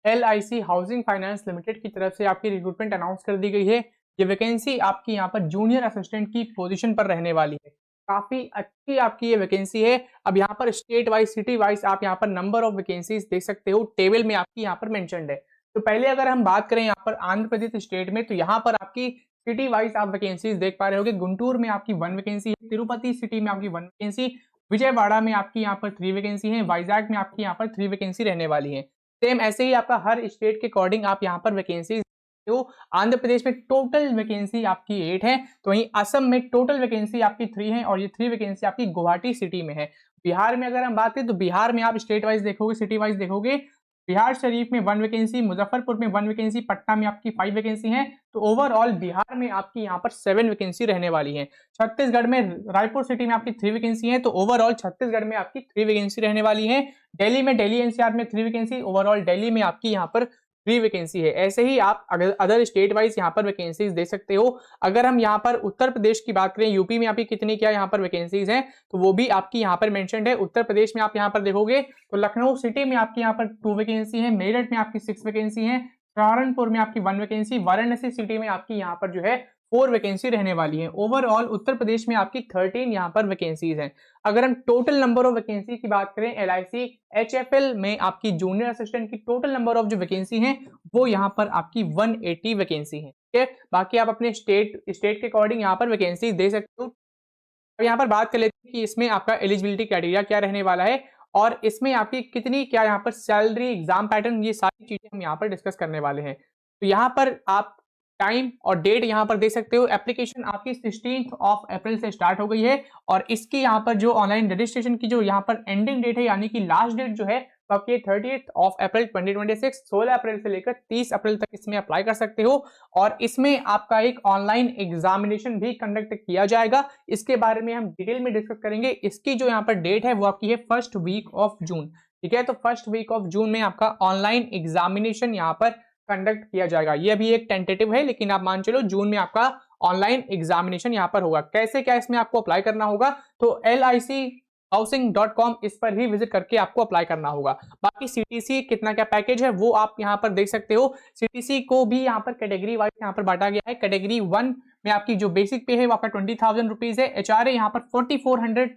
LIC housing finance limited की तरफ से आपकी रिक्रूटमेंट अनाउंस कर दी गई है। ये वैकेंसी आपकी यहाँ पर जूनियर असिस्टेंट की पोजीशन पर रहने वाली है। काफी अच्छी आपकी ये वैकेंसी है। अब यहाँ पर स्टेट वाइज, सिटी वाइज आप यहाँ पर नंबर ऑफ वैकेंसीज देख सकते हो, टेबल में आपकी यहाँ पर मेंशन्ड है। तो पहले अगर हम बात करें यहाँ पर आंध्र प्रदेश स्टेट में, तो यहाँ पर आपकी सिटी वाइज आप वैकेंसीज देख पा रहे होगे। गुंटूर में आपकी 1 वैकेंसी है, तिरुपति सिटी में आपकी 1 वैकेंसी, विजयवाड़ा में आपकी यहाँ पर 3 वैकेंसी है, वाइजैक में आपकी यहाँ पर 3 वैकेंसी रहने वाली है। सेम ऐसे ही आपका हर स्टेट के अकॉर्डिंग आप यहाँ पर वैकेंसी, तो आंध्र प्रदेश में टोटल वैकेंसी आपकी 8 है, तो वहीं असम में टोटल वैकेंसी आपकी 3 है और ये 3 वैकेंसी आपकी गुवाहाटी सिटी में है। बिहार में अगर हम बात करें तो बिहार में आप स्टेट वाइज देखोगे, सिटी वाइज देखोगे, बिहार शरीफ में 1 वैकेंसी, मुजफ्फरपुर में 1 वैकेंसी, पटना में आपकी 5 वैकेंसी है। तो ओवरऑल बिहार में आपकी यहाँ पर 7 वैकेंसी रहने वाली है। छत्तीसगढ़ में रायपुर सिटी में आपकी 3 वैकेंसी है, तो ओवरऑल छत्तीसगढ़ में आपकी 3 वैकेंसी रहने वाली है। दिल्ली में, दिल्ली एनसीआर में 3 वैकेंसी, ओवरऑल दिल्ली में आपकी यहाँ पर 3 वैकेंसी है। ऐसे ही आप अदर स्टेट वाइज यहाँ पर वैकेंसीज दे सकते हो। अगर हम यहाँ पर उत्तर प्रदेश की बात करें, यूपी में आपकी कितनी क्या यहाँ पर वैकेंसीज हैं, तो वो भी आपकी यहाँ पर मेंशन्ड है। उत्तर प्रदेश में आप यहाँ पर देखोगे तो लखनऊ सिटी में आपकी यहाँ पर 2 वैकेंसी है, मेरठ में आपकी 6 वैकेंसी है, सहारनपुर में आपकी 1 वैकेंसी, वाराणसी सिटी में आपकी यहाँ पर जो है 4 वैकेंसी रहने वाली है। ओवरऑल उत्तर प्रदेश में आपकी 13 यहाँ पर वैकेंसीज हैं। अगर हम टोटल नंबर ऑफ वैकेंसी की बात करें, LIC HFL में आपकी जूनियर असिस्टेंट की टोटल नंबर ऑफ जो वैकेंसी है वो यहाँ पर आपकी 180 वैकेंसी है। ठीक है, बाकी आप अपने स्टेट के अकॉर्डिंग यहाँ पर वैकेंसी दे सकते हो। अब यहाँ पर बात कर लेते हैं कि इसमें आपका एलिजिबिलिटी क्राइटेरिया क्या रहने वाला है और इसमें आपकी कितनी क्या यहाँ पर सैलरी, एग्जाम पैटर्न, ये सारी चीजें हम यहाँ पर डिस्कस करने वाले हैं। तो यहाँ पर आप टाइम और डेट यहाँ पर देख सकते हो। एप्लीकेशन आपकी 16 अप्रैल से स्टार्ट हो गई है और इसकी यहाँ पर जो ऑनलाइन रजिस्ट्रेशन की जो यहाँ पर एंडिंग डेट है, यानी कि लास्ट डेट जो है तो आपकी 30 अप्रैल 2026, 16 अप्रैल से लेकर 30 अप्रैल तक इसमें अप्लाई कर सकते हो। और इसमें आपका एक ऑनलाइन एग्जामिनेशन भी कंडक्ट किया जाएगा। इसके बारे में हम डिटेल में डिस्कस करेंगे। इसकी जो यहाँ पर डेट है वो आपकी है फर्स्ट वीक ऑफ जून। ठीक है, तो फर्स्ट वीक ऑफ जून में आपका ऑनलाइन एग्जामिनेशन यहाँ पर कंडक्ट किया जाएगा। ये अभी एक टेंटेटिव है, लेकिन आप मान चलो जून में आपका ऑनलाइन एग्जामिनेशन यहाँ पर होगा। कैसे क्या इसमें आपको अप्लाई करना होगा, तो LIChousing.com इस पर ही विजिट करके आपको अप्लाई करना होगा। बाकी CTC कितना क्या पैकेज है वो आप यहाँ पर देख सकते हो। CTC को भी यहाँ पर कैटेगरी वाइज यहाँ पर बांटा गया है। कैटेगरी 1 में आपकी जो बेसिक पे है वो आपका 20,000 रुपीज है। HRA यहाँ पर 4400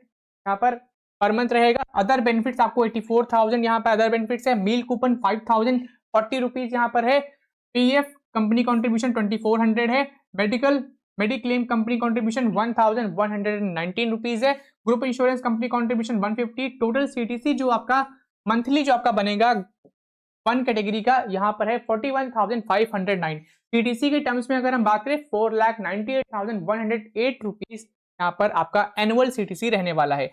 यहाँ पर मंथ रहेगा। अदर बेनिफिट्स आपको 84,000 यहाँ पर अदर बेनिफिट्स है। मील कूपन 5,040 रुपीज यहाँ पर है। PF कंपनी कॉन्ट्रीब्यूशन 2400 है। मेडिक्लेम कंपनी कॉन्ट्रीब्यूशन 1,119 रुपीज है। Group insurance company contribution 150। Total CTC जो आपका मंथली जो आपका बनेगा 1 कैटेगरी का यहाँ पर है 41,509। CTC के टर्म्स में अगर हम बात करें 4,98,108 रुपीज यहाँ पर आपका एनुअल CTC रहने वाला है।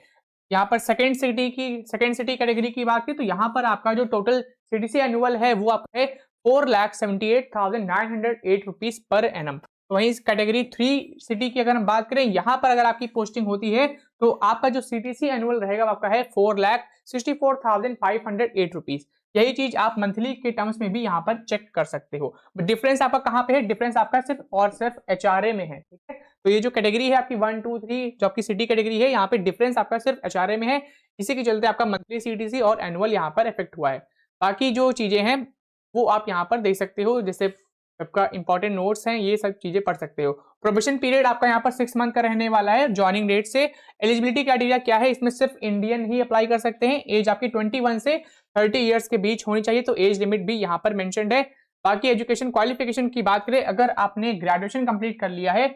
यहाँ पर सेकेंड सिटी कैटेगरी की बात करें तो यहाँ पर आपका जो टोटल CTC एनुअल है वो आपका है 4,78,908 रुपीज पर एनम। तो वहीं कैटेगरी 3 सिटी की अगर हम बात करें, यहाँ पर अगर आपकी पोस्टिंग होती है तो आपका जो CTC एनुअल रहेगा वो आपका है 4,64,508 रुपीज। यही चीज आप मंथली के टर्म्स में भी यहाँ पर चेक कर सकते हो। डिफरेंस आपका कहाँ पे है, डिफरेंस आपका सिर्फ और सिर्फ HRA में है। ठीक है, तो ये जो कैटेगरी है आपकी 1, 2, 3 जो आपकी सिटी कैटेगरी है, यहाँ पे डिफरेंस आपका सिर्फ HRA में है। इसी के चलते आपका मंथली CTC और एनुअल यहाँ पर इफेक्ट हुआ है। बाकी जो चीजें हैं वो आप यहाँ पर देख सकते हो, जैसे आपका इंपॉर्टेंट नोट्स हैं, ये सब चीजें पढ़ सकते हो। प्रोबेशन पीरियड आपका यहाँ पर 6 मंथ का रहने वाला है ज्वाइनिंग डेट से। एलिजिबिलिटी क्राइटेरिया क्या है, इसमें सिर्फ इंडियन ही अप्लाई कर सकते हैं। एज आपकी 21 से 30 इयर्स के बीच होनी चाहिए, तो एज लिमिट भी यहाँ पर मेंशन्ड है। बाकी एजुकेशन क्वालिफिकेशन की बात करें, अगर आपने ग्रेजुएशन कंप्लीट कर लिया है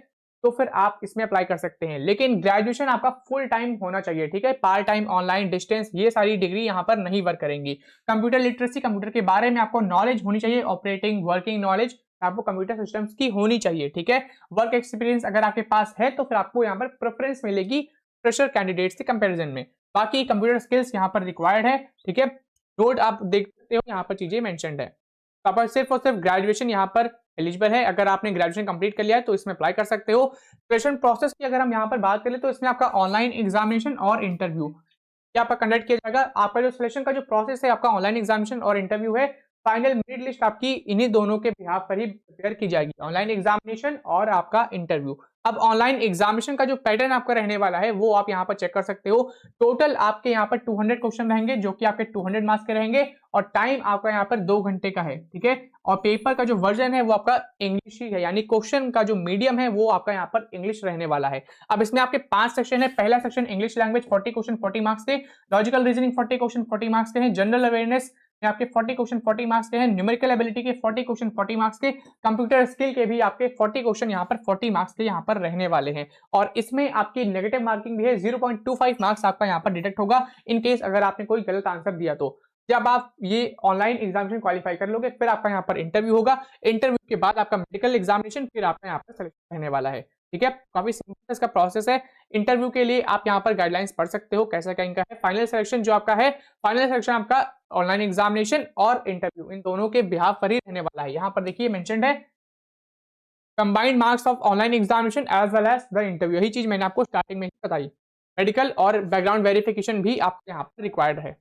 तो फिर आप इसमें अप्लाई कर सकते हैं, लेकिन ग्रेजुएशन आपका फुल टाइम होना चाहिए। ठीक है, पार्ट टाइम, ऑनलाइन, डिस्टेंस, ये सारी डिग्री यहाँ पर नहीं वर्क करेंगी। कंप्यूटर लिटरेसी, कंप्यूटर के बारे में आपको नॉलेज होनी चाहिए, ऑपरेटिंग वर्किंग नॉलेज आपको कंप्यूटर सिस्टम्स की होनी चाहिए। ठीक है, वर्क एक्सपीरियंस अगर आपके पास है तो फिर आपको यहाँ पर प्रेफरेंस मिलेगी फ्रेशर कैंडिडेट्स के कंपैरिजन में। बाकी कंप्यूटर स्किल्स यहाँ पर रिक्वायर्ड है। ठीक है, रोड आप देख सकते हो यहाँ पर चीजें मेंशन्ड है। तो आप सिर्फ और सिर्फ ग्रेजुएशन यहाँ पर एलिजिबल है। अगर आपने ग्रेजुएशन कंप्लीट कर लिया है तो इसमें अप्लाई कर सकते हो। सिलेक्शन प्रोसेस की अगर हम यहाँ पर बात करें तो इसमें आपका ऑनलाइन एग्जामिनेशन और इंटरव्यू क्या आपका कंडक्ट किया जाएगा। आपका जो सिलेक्शन का जो प्रोसेस है, आपका ऑनलाइन एग्जामिनेशन और इंटरव्यू है। फाइनल मेरिट लिस्ट आपकी इन्हीं दोनों के बिहाफ पर ही प्रिपेयर की जाएगी, ऑनलाइन एग्जामिनेशन और आपका इंटरव्यू। अब ऑनलाइन एग्जामिनेशन का जो पैटर्न आपका रहने वाला है वो आप यहाँ पर चेक कर सकते हो। टोटल आपके यहाँ पर 200 क्वेश्चन रहेंगे जो कि आपके 200 मार्क्स के रहेंगे और टाइम आपका यहाँ पर 2 घंटे का है, ठीक है। और पेपर का जो वर्जन है वो आपका इंग्लिश ही है, यानी क्वेश्चन का जो मीडियम है वो आपका यहाँ पर इंग्लिश रहने वाला है। अब इसमें आपके 5 सेक्शन है। पहला section English language 40 question 40 marks के, लॉजिकल रीजनिंग 40 क्वेश्चन 40 मार्क्स के हैं, जनरल अवेयरनेस में आपके 40 क्वेश्चन 40 मार्क्स के हैं, न्यूमेरिकल एबिलिटी के 40 क्वेश्चन 40 मार्क्स के, कंप्यूटर स्किल के भी आपके 40 क्वेश्चन यहाँ पर 40 मार्क्स के यहाँ पर रहने वाले हैं। और इसमें आपकी नेगेटिव मार्किंग भी है, 0.25 मार्क्स आपका यहाँ पर डिडक्ट होगा इन केस अगर आपने कोई गलत आंसर दिया तो। जब आप ये ऑनलाइन एग्जामिनेशन क्वालिफाई कर लोगे फिर आपका यहाँ पर इंटरव्यू होगा, इंटरव्यू के बाद आपका मेडिकल एग्जामिनेशन, फिर आपका यहाँ पर सिलेक्शन रहने वाला है, ठीक है। काफी सिंपल इसका प्रोसेस है। इंटरव्यू के लिए आप यहाँ पर गाइडलाइंस पढ़ सकते हो कैसा क्या इनका है। फाइनल सिलेक्शन जो आपका है, फाइनल सिलेक्शन आपका ऑनलाइन एग्जामिनेशन और इंटरव्यू इन दोनों के बिहाफ पर ही रहने वाला है। यहाँ पर देखिए मेंशन्ड है combined marks of online examination as well as the interview. यही चीज मैंने आपको स्टार्टिंग में ही बताई। मेडिकल और बैकग्राउंड वेरिफिकेशन भी आपके यहाँ पर रिक्वायर्ड है,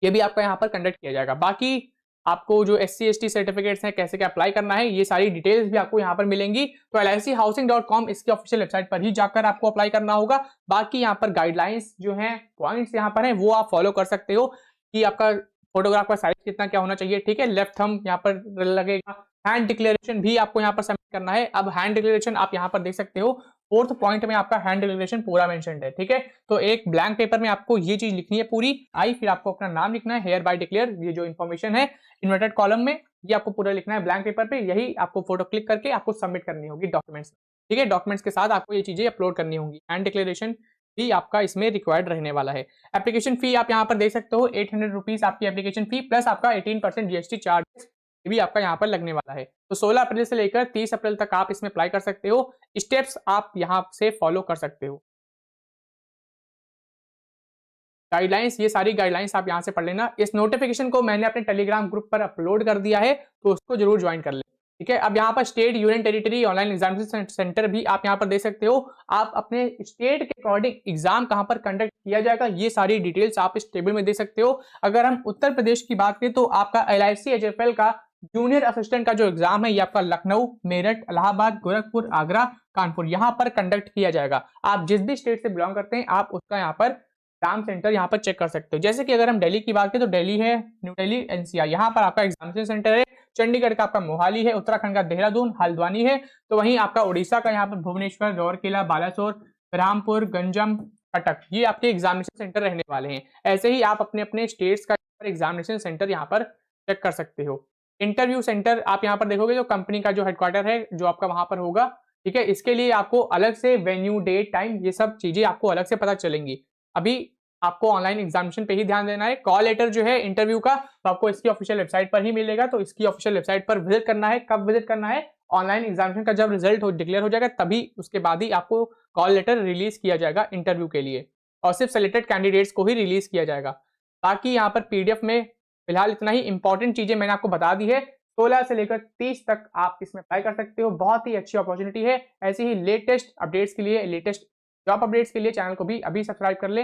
ये भी आपका यहाँ पर कंडक्ट किया जाएगा। बाकी आपको जो SC/ST सर्टिफिकेट्स हैं कैसे क्या अप्लाई करना है ये सारी डिटेल्स भी आपको यहाँ पर मिलेंगी। तो LIChousing.com इसकी ऑफिशियल वेबसाइट पर ही जाकर आपको अप्लाई करना होगा। बाकी यहाँ पर गाइडलाइंस जो हैं, पॉइंट्स यहाँ पर हैं, वो आप फॉलो कर सकते हो कि आपका फोटोग्राफ का साइज कितना क्या होना चाहिए, ठीक है। लेफ्ट थंब यहाँ पर लगेगा। हैंड डिक्लेरेशन भी आपको यहाँ पर सबमिट करना है। अब हैंड डिक्लेरेशन आप यहाँ पर देख सकते हो, 4th पॉइंट में आपका हैंड डिक्लेरेशन पूरा मेंशन्ड है, ठीक है। तो एक ब्लैंक पेपर में आपको ये चीज लिखनी है पूरी आई, फिर आपको अपना नाम लिखना है, हेयर बाय डिक्लेयर, ये जो इन्फॉर्मेशन है इन्वर्टेड कॉलम में ये आपको पूरा लिखना है ब्लैंक पेपर पे। यही आपको फोटो क्लिक करके आपको सबमिट करनी होगी डॉक्यूमेंट्स, ठीक है। डॉक्यूमेंट्स के साथ आपको ये चीजें अपलोड करनी होंगी। हैंड डिक्लेरेशन भी आपका इसमें रिक्वायर्ड रहने वाला है। एप्लीकेशन फी आप यहाँ पर देख सकते हो, 800 रुपीज आपकी एप्लीकेशन फी प्लस आपका 18% GST चार्ज भी आपका यहाँ पर लगने वाला है। तो 16 अप्रैल से लेकर 30 अप्रैल तक आप इसमें अप्लाई कर सकते हो। स्टेप्स आप यहाँ से फॉलो कर सकते हो। गाइडलाइंस, ये सारी गाइडलाइंस आप यहाँ से पढ़ लेना। इस नोटिफिकेशन को मैंने अपने टेलीग्राम ग्रुप पर अपलोड कर दिया है, तो उसको जरूर ज्वाइन कर ले, ठीक है। अब यहाँ पर state union territory online examination centre भी आप यहाँ पर देख सकते हो। आप अपने स्टेट के अकॉर्डिंग एग्जाम कहाँ पर कंडक्ट किया जाएगा ये सारी डिटेल्स आप इस टेबल में देख सकते हो। अगर हम उत्तर प्रदेश की बात करें तो आपका LIC HFL का जूनियर असिस्टेंट का जो एग्जाम है ये आपका लखनऊ, मेरठ, इलाहाबाद, गोरखपुर, आगरा, कानपुर यहाँ पर कंडक्ट किया जाएगा। आप जिस भी स्टेट से बिलोंग करते हैं आप उसका यहाँ पर एग्जाम सेंटर यहाँ पर चेक कर सकते हो। जैसे कि अगर हम दिल्ली की बात करें तो दिल्ली है, न्यू दिल्ली NCR, यहाँ पर आपका एग्जामिनेशन सेंटर है। चंडीगढ़ का आपका मोहाली है, उत्तराखंड का देहरादून, हल्द्वानी है। तो वहीं आपका उड़ीसा का यहाँ पर भुवनेश्वर, राउरकेला, बालासोर, रामपुर, गंजम, कटक, ये आपके एग्जामिनेशन सेंटर रहने वाले हैं। ऐसे ही आप अपने अपने स्टेट्स का एग्जामिनेशन सेंटर यहाँ पर चेक कर सकते हो। इंटरव्यू सेंटर आप यहाँ पर देखोगे जो कंपनी का जो हेडक्वार्टर है जो आपका वहां पर होगा, ठीक है। इसके लिए आपको अलग से वेन्यू, डेट, टाइम, ये सब चीजें आपको अलग से पता चलेंगी। अभी आपको ऑनलाइन एग्जामिनेशन पे ही ध्यान देना है। कॉल लेटर जो है इंटरव्यू का तो आपको इसकी ऑफिशियल वेबसाइट पर ही मिलेगा, तो इसकी ऑफिशियल वेबसाइट पर विजिट करना है। कब विजिट करना है? ऑनलाइन एग्जामिनेशन का जब रिजल्ट डिक्लेयर हो जाएगा तभी उसके बाद ही आपको कॉल लेटर रिलीज किया जाएगा इंटरव्यू के लिए, और सिर्फ सेलेक्टेड कैंडिडेट्स को ही रिलीज किया जाएगा। बाकी यहाँ पर PDF में फिलहाल इतना ही। इंपॉर्टेंट चीजें मैंने आपको बता दी है। 16 से लेकर 30 तक आप इसमें अप्लाई कर सकते हो। बहुत ही अच्छी अपॉर्चुनिटी है। ऐसी ही लेटेस्ट अपडेट्स के लिए, लेटेस्ट जॉब अपडेट्स के लिए चैनल को भी अभी सब्सक्राइब कर ले।